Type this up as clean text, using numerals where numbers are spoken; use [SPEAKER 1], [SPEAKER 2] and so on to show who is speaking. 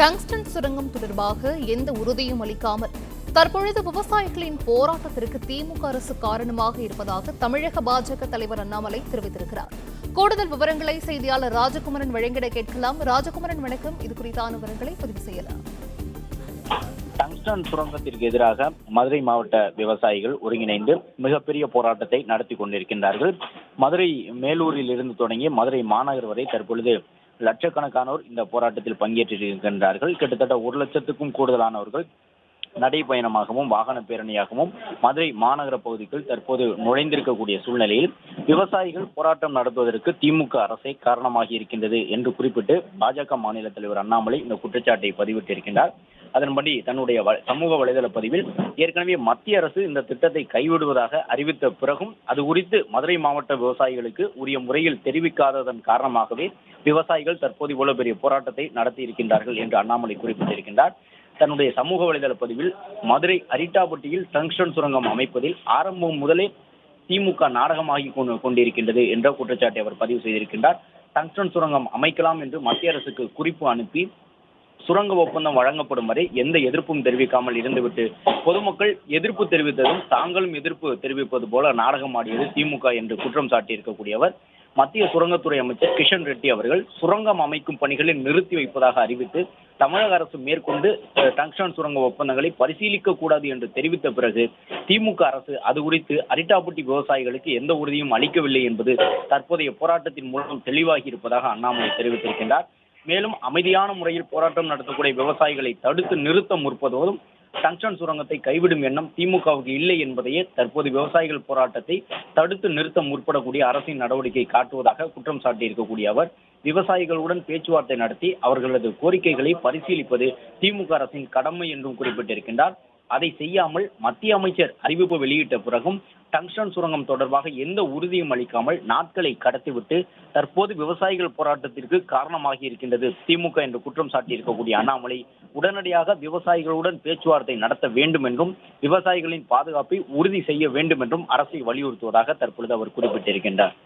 [SPEAKER 1] Tungsten சுரங்கம் தொடர்பாக எந்த உறுதியும் அளிக்காமல் தற்பொழுது விவசாயிகளின் போராட்டத்திற்கு திமுக அரசு காரணமாக இருப்பதாக தமிழக பாஜக தலைவர் அண்ணாமலை தெரிவித்திருக்கிறார். கூடுதல் விவரங்களை செய்தியாளர் ராஜகுமரன் வழங்கிட கேட்கலாம். ராஜகுமரன், வணக்கம். இது குறித்தான விவரங்களை பதிவு செய்யலாம்.
[SPEAKER 2] டங்ஸ்டன் சுரங்கத்திற்கு எதிராக மதுரை மாவட்ட விவசாயிகள் ஒருங்கிணைந்து மிகப்பெரிய போராட்டத்தை நடத்தி கொண்டிருக்கின்றார்கள். மதுரை மேலூரில் இருந்து தொடங்கி மதுரை மாநகர் வரை தற்பொழுது லட்சக்கணக்கானோர் இந்த போராட்டத்தில் பங்கேற்றிருக்கின்றார்கள். கிட்டத்தட்ட 1 லட்சத்துக்கும் கூடுதலானவர்கள் நடைபயணமாகவும் வாகன பேரணியாகவும் மதுரை மாநகர பகுதிக்குள் தற்போது நுழைந்திருக்கக்கூடிய சூழ்நிலையில் விவசாயிகள் போராட்டம் நடத்துவதற்கு திமுக அரசே காரணமாகி இருக்கின்றது என்று குறிப்பிட்டு பாஜக மாநில தலைவர் அண்ணாமலை இந்த குற்றச்சாட்டை பதிவிட்டிருக்கின்றார். அதன்படி தன்னுடைய சமூக வலைதள பதிவில் ஏற்கனவே மத்திய அரசு இந்த திட்டத்தை கைவிடுவதாக அறிவித்த பிறகும் அது குறித்து மதுரை மாவட்ட விவசாயிகளுக்கு உரிய முறையில் தெரிவிக்காததன் காரணமாகவே விவசாயிகள் தற்போது இவ்வளவு பெரிய போராட்டத்தை நடத்தி இருக்கின்றார்கள் என்று அண்ணாமலை குறிப்பிட்டிருக்கின்றார். தன்னுடைய சமூக வலைதள பதிவில் மதுரை அரிட்டாபட்டியில் டங்ஸ்டன் சுரங்கம் அமைப்பதில் ஆரம்பம் முதலே திமுக நாடகமாகி கொண்டிருக்கின்றது என்ற குற்றச்சாட்டை அவர் பதிவு செய்திருக்கின்றார். டங்ஸ்டன் சுரங்கம் அமைக்கலாம் என்று மத்திய அரசுக்கு குறிப்பு அனுப்பி சுரங்க ஒப்பந்தம் வழங்கப்படும் வரை எந்த எதிர்ப்பும் தெரிவிக்காமல் இருந்துவிட்டு பொதுமக்கள் எதிர்ப்பு தெரிவித்ததும் தாங்களும் எதிர்ப்பு தெரிவிப்பது போல நாடகம் ஆடியது திமுக என்று குற்றம் சாட்டியிருக்கக்கூடியவர் மத்திய சுரங்கத்துறை அமைச்சர் கிஷன் ரெட்டி அவர்கள் சுரங்கம் அமைக்கும் பணிகளை நிறுத்தி வைப்பதாக அறிவித்து தமிழக அரசு மேற்கொண்டு டங்ஸ்டன் சுரங்க ஒப்பந்தங்களை பரிசீலிக்க கூடாது என்று தெரிவித்த பிறகு திமுக அரசு அது குறித்து அரிட்டாபட்டி விவசாயிகளுக்கு எந்த உறுதியும் அளிக்கவில்லை என்பது தற்போதைய போராட்டத்தின் மூலம் தெளிவாகி இருப்பதாக அண்ணாமலை தெரிவித்திருக்கின்றார். மேலும் அமைதியான முறையில் போராட்டம் நடத்தக்கூடிய விவசாயிகளை தடுத்து நிறுத்த முற்படுவதும் டங்ஸ்டன் சுரங்கத்தை கைவிடும் எண்ணம் திமுகவுக்கு இல்லை என்பதையே தற்போது விவசாயிகள் போராட்டத்தை தடுத்து நிறுத்த முற்படக்கூடிய அரசின் நடவடிக்கை காட்டுவதாக குற்றம் சாட்டியிருக்கக்கூடிய அவர் விவசாயிகளுடன் பேச்சுவார்த்தை நடத்தி அவர்களது கோரிக்கைகளை பரிசீலிப்பது திமுக அரசின் கடமை என்றும் குறிப்பிட்டிருக்கின்றார். அதை செய்யாமல் மத்திய அமைச்சர் அறிவிப்பு வெளியிட்ட பிறகும் டங்ஸ்டன் சுரங்கம் தொடர்பாக எந்த உறுதியும் அளிக்காமல் நாட்களை கடத்திவிட்டு தற்போது விவசாயிகள் போராட்டத்திற்கு காரணமாகி இருக்கின்றது திமுக என்று குற்றம் சாட்டியிருக்கக்கூடிய அண்ணாமலை உடனடியாக விவசாயிகளுடன் பேச்சுவார்த்தை நடத்த வேண்டும் என்றும் விவசாயிகளின் பாதுகாப்பை உறுதி செய்ய வேண்டும் என்றும் அரசை வலியுறுத்துவதாக தற்பொழுது அவர் குறிப்பிட்டிருக்கின்றார்.